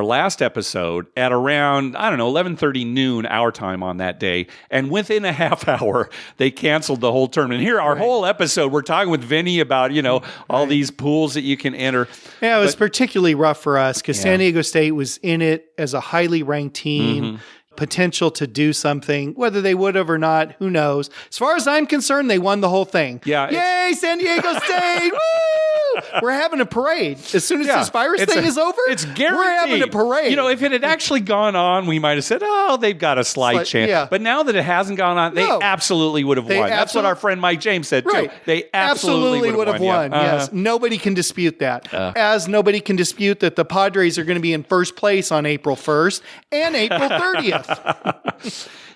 last episode at around, 11:30 noon our time on that day. And within a half hour, they canceled the whole tournament. Here, our whole episode, we're talking with Vinny about, all these pools that you can enter. Yeah, it was particularly rough for us because San Diego State was in it as a highly ranked team. Potential to do something, whether they would have or not, who knows? As far as I'm concerned, they won the whole thing. Yeah. Yay, San Diego State! Woo! We're having a parade. As soon as this virus thing is over, it's guaranteed. We're having a parade. If it had actually gone on, we might have said, oh, they've got a slight chance. Yeah. But now that it hasn't gone on, they absolutely would have won. That's what our friend Mike James said, too. They absolutely would have won. Yes. Nobody can dispute that. As nobody can dispute that the Padres are going to be in first place on April 1st and April 30th.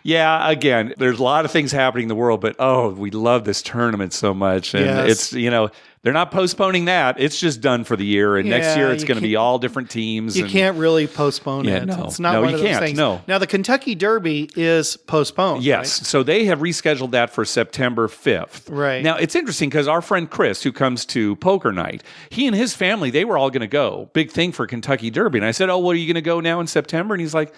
Yeah, again, there's a lot of things happening in the world, but we love this tournament so much. And it's, they're not postponing that. It's just done for the year. And next year it's going to be all different teams. You can't really postpone it. No. It's not one of those things. No. Now, the Kentucky Derby is postponed. Yes. Right? So they have rescheduled that for September 5th. Right. Now, it's interesting because our friend Chris, who comes to poker night, he and his family, they were all going to go. Big thing for Kentucky Derby. And I said, what are you going to go now in September? And he's like,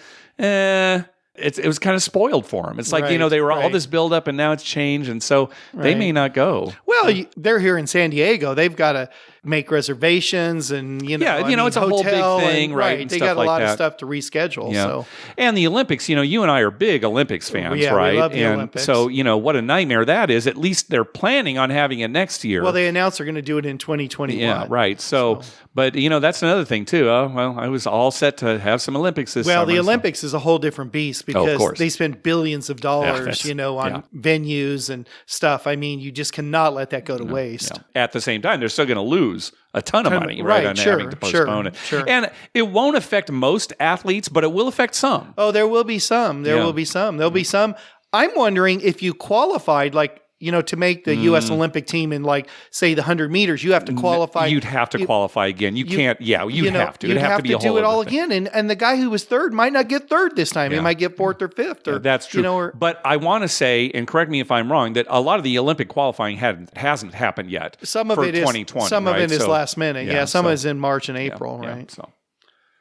it was kind of spoiled for him. It's like, they were all this buildup and now it's changed. And so they may not go. Well, Well, they're here in San Diego. They've got to make reservations and, it's a whole big thing, right? And they stuff got a lot of that. stuff to reschedule. Yeah. So. And the Olympics, you and I are big Olympics fans, right? We love the and Olympics. so, what a nightmare that is. At least they're planning on having it next year. Well, they announced they're going to do it in 2021. Yeah, right. So, but, that's another thing, too. I was all set to have some Olympics this summer. Well, the Olympics is a whole different beast because they spend billions of dollars, on venues and stuff. I mean, you just cannot let that go to waste. Yeah. At the same time, they're still going to lose a ton of money, right, on having to postpone it. Sure. And it won't affect most athletes, but it will affect some. Oh, there will be some. There'll be some. I'm wondering if you qualified, to make the U.S. Olympic team in, say, the 100 meters, you have to qualify. You'd have to qualify again. You can't. Yeah, you'd have to. You'd It'd have to to do it all again. And the guy who was third might not get third this time. He might get fourth or fifth. Or that's true. But I want to say, and correct me if I'm wrong, that a lot of the Olympic qualifying hasn't happened yet. Some of it is 2020. Some of it is so, last minute. Yeah, some of it is in March and April. Right. So,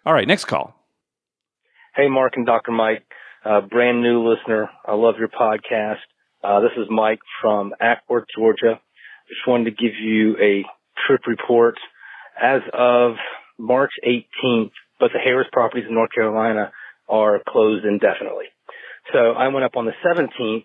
all right, next call. Hey, Mark and Dr. Mike, brand new listener. I love your podcast. This is Mike from Ackworth, Georgia. Just wanted to give you a trip report. As of March 18th, but the Harris properties in North Carolina are closed indefinitely. So I went up on the 17th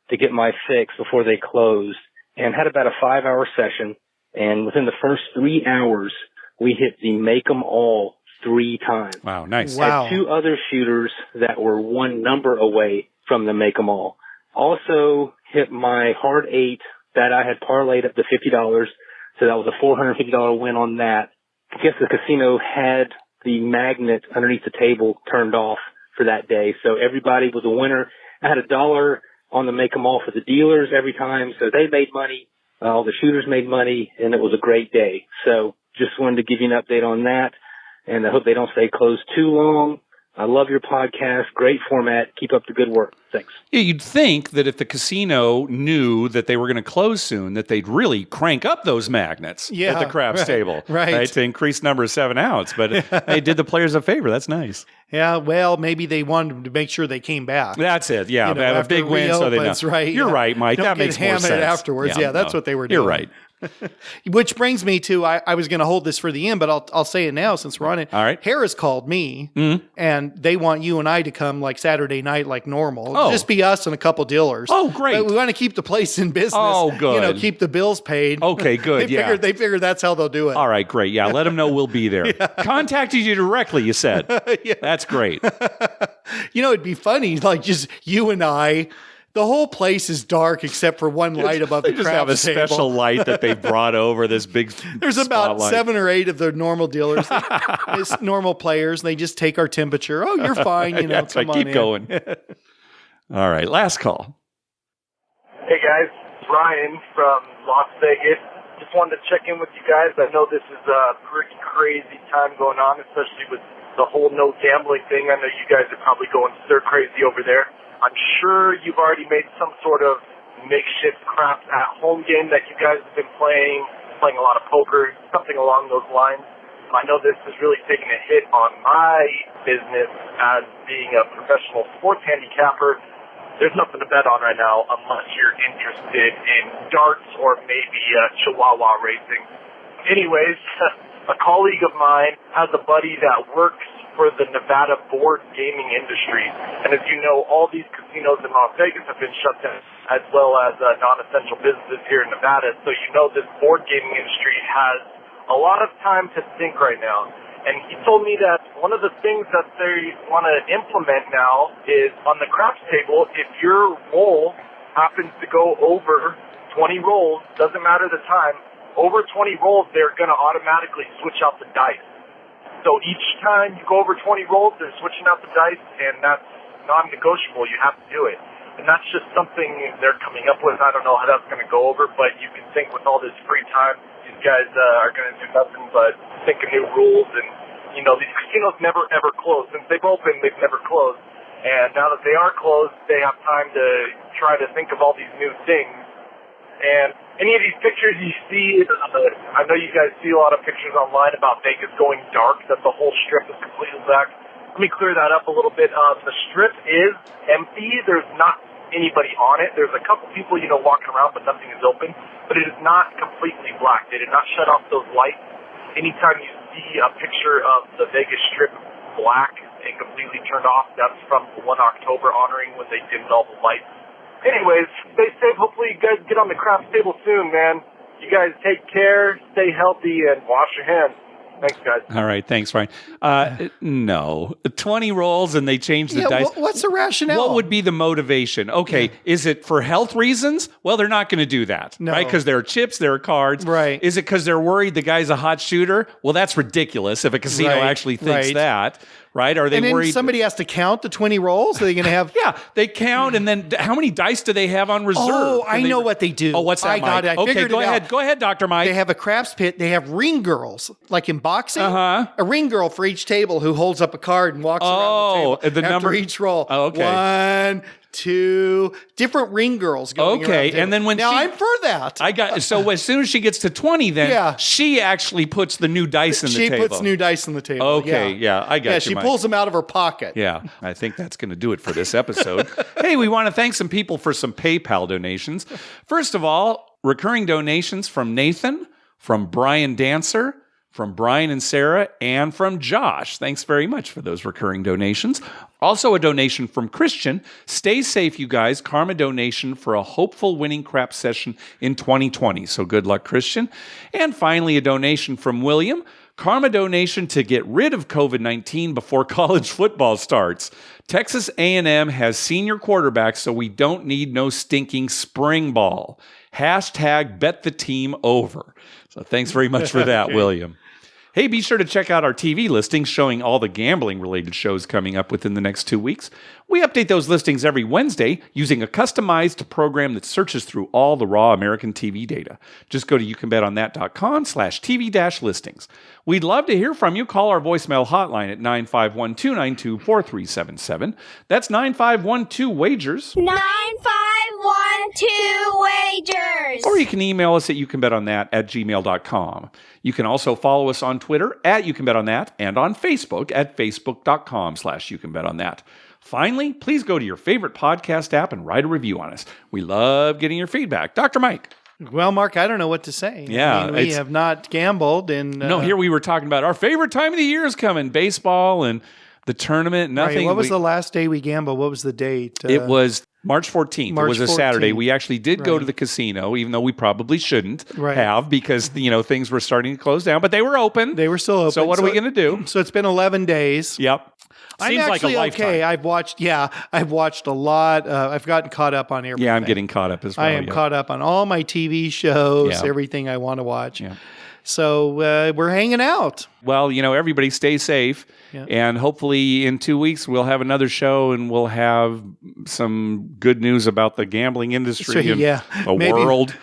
to get my fix before they closed and had about a 5-hour session. And within the first 3 hours, we hit the make 'em all 3 times. Wow, nice. Wow. Had 2 other shooters that were 1 number away from the make 'em all. Also hit my hard 8 that I had parlayed up to $50. So that was a $450 win on that. I guess the casino had the magnet underneath the table turned off for that day. So everybody was a winner. I had $1 on the make 'em all for the dealers every time. So they made money. All the shooters made money, and it was a great day. So just wanted to give you an update on that. And I hope they don't stay closed too long. I love your podcast. Great format. Keep up the good work. Thanks. Yeah, you'd think that if the casino knew that they were going to close soon, that they'd really crank up those magnets at the craps table, right, to increase number of 7 outs. But they did the players a favor. That's nice. Yeah, well, maybe they wanted them to make sure they came back. That's it. Yeah, have a big win so they know. Right. You're right, Mike. Don't that makes more sense. Afterwards. Yeah, that's what they were doing. You're right. Which brings me to, I was going to hold this for the end, but I'll say it now since we're on it. All right. Harris called me, and they want you and I to come Saturday night like normal. Oh. Just be us and a couple dealers. Oh, great. But we want to keep the place in business. Oh, good. Keep the bills paid. Okay, good. They figured that's how they'll do it. All right, great. Yeah, let them know we'll be there. Contacted you directly, you said. That's great. It'd be funny, just you and I. The whole place is dark except for one light above the craps table. They just have a special light that they brought over this big There's about 7 or 8 of the normal dealers, normal players, and they just take our temperature. Oh, you're fine. Come on keep in. going. All right, last call. Hey, guys. Ryan from Las Vegas. Just wanted to check in with you guys. I know this is a pretty crazy time going on, especially with the whole no gambling thing. I know you guys are probably going stir crazy over there. I'm sure you've already made some sort of makeshift craps at home game that you guys have been playing a lot of poker, something along those lines. I know this is really taking a hit on my business as being a professional sports handicapper. There's nothing to bet on right now unless you're interested in darts or maybe chihuahua racing. Anyways, a colleague of mine has a buddy that works for the Nevada board gaming industry. And as you know, all these casinos in Las Vegas have been shut down, as well as non-essential businesses here in Nevada. So you know this board gaming industry has a lot of time to think right now. And he told me that one of the things that they want to implement now is on the craps table, if your roll happens to go over 20 rolls, doesn't matter the time, over 20 rolls, they're going to automatically switch out the dice. So each time you go over 20 rolls, they're switching out the dice, and that's non-negotiable. You have to do it. And that's just something they're coming up with. I don't know how that's going to go over, but you can think with all this free time, these guys are going to do nothing but think of new rules. And, these casinos never, ever close. Since they've opened, they've never closed. And now that they are closed, they have time to try to think of all these new things. And any of these pictures you see, I know you guys see a lot of pictures online about Vegas going dark, that the whole strip is completely black. Let me clear that up a little bit. The strip is empty. There's not anybody on it. There's a couple people, walking around, but nothing is open. But it is not completely black. They did not shut off those lights. Anytime you see a picture of the Vegas Strip black and completely turned off, that's from 1 October honoring when they dimmed all the lights. Anyways, stay safe. Hopefully you guys get on the craps table soon, man. You guys take care, stay healthy, and wash your hands. Thanks, guys. All right. Thanks, Ryan. No. 20 rolls and they change the dice. What's the rationale? What would be the motivation? Okay. Is it for health reasons? Well, they're not going to do that. No. Right? Because there are chips, there are cards. Right. Is it because they're worried the guy's a hot shooter? Well, that's ridiculous if a casino actually thinks that. Right? Are they and then worried? Somebody has to count the 20 rolls? Are they going to have... Yeah, they count, and then how many dice do they have on reserve? Oh, I know what they do. Oh, what's that, I got Mike? it. I figured go it ahead. out. Go ahead, Dr. Mike. They have a craps pit. They have ring girls, like in boxing. Uh-huh. A ring girl for each table who holds up a card and walks around the table after each roll. Oh, okay. 1, 2, different ring girls going around the table. And then when now I'm for that. So as soon as she gets to 20, then she actually puts the new dice in the table. She puts new dice in the table. Okay, yeah, I got you. She Mike. pulls them out of her pocket. Yeah, I think that's going to do it for this episode. Hey, we want to thank some people for some PayPal donations. First of all, recurring donations from Nathan, from Brian Dancer, from Brian and Sarah, and from Josh. Thanks very much for those recurring donations. Also a donation from Christian. Stay safe, you guys. Karma donation for a hopeful winning crap session in 2020. So good luck, Christian. And finally, a donation from William. Karma donation to get rid of COVID-19 before college football starts. Texas A&M has senior quarterbacks, so we don't need no stinking spring ball. Hashtag bet the team over. So thanks very much for that, William. Hey, be sure to check out our TV listings showing all the gambling-related shows coming up within the next 2 weeks. We update those listings every Wednesday using a customized program that searches through all the raw American TV data. Just go to youcanbetonthat.com/TV-listings. We'd love to hear from you. Call our voicemail hotline at 951-292-4377. That's 9512-WAGERS. 9512-WAGERS. Or you can email us at youcanbetonThat@gmail.com. You can also follow us on Twitter at YouCanBetOnThat and on Facebook at facebook.com/YouCanBetOnThat. Finally, please go to your favorite podcast app and write a review on us. We love getting your feedback. Dr. Mike. Well, Mark, I don't know what to say. Yeah. I mean, we have not gambled. No, here we were talking about our favorite time of the year is coming, baseball and the tournament, nothing. Right. What was the last day we gambled? What was the date? It was March 14th. March It was a 14th. Saturday. We actually did go to the casino, even though we probably shouldn't have because, things were starting to close down, but they were open. They were still open. So what are we going to do? So it's been 11 days. Yep. I'm Seems actually like a lifetime. okay. I've watched a lot. I've gotten caught up on everything. Yeah, I'm getting caught up as well. I am caught up on all my TV shows, everything I want to watch. Yeah. So we're hanging out. Well, everybody stay safe. Yeah. And hopefully in 2 weeks, we'll have another show and we'll have some good news about the gambling industry and the world.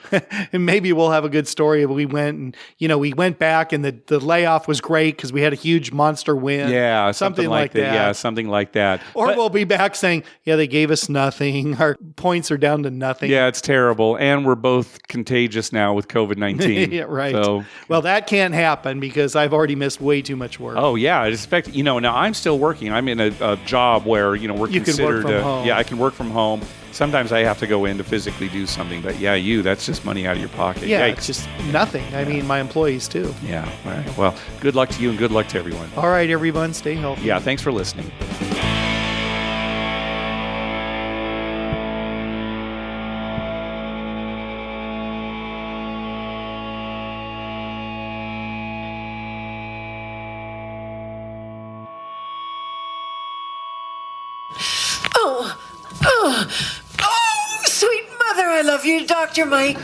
And maybe we'll have a good story. We went back and the layoff was great because we had a huge monster win. Yeah, something like that. Yeah, something like that. Or we'll be back saying, they gave us nothing. Our points are down to nothing. Yeah, it's terrible. And we're both contagious now with COVID-19. Yeah, right. So, well, that can't happen because I've already missed way too much work. Oh, yeah. I expect, now I'm still working. I'm in a job where, we're considered. Can work from home. Yeah, I can work from home. Sometimes I have to go in to physically do something. But that's just money out of your pocket. Yeah, Yikes. it's just nothing. I mean, my employees too. Yeah. All right. Well, good luck to you and good luck to everyone. All right, everyone. Stay healthy. Yeah. Thanks for listening. Oh, sweet mother, I love you, Dr. Mike.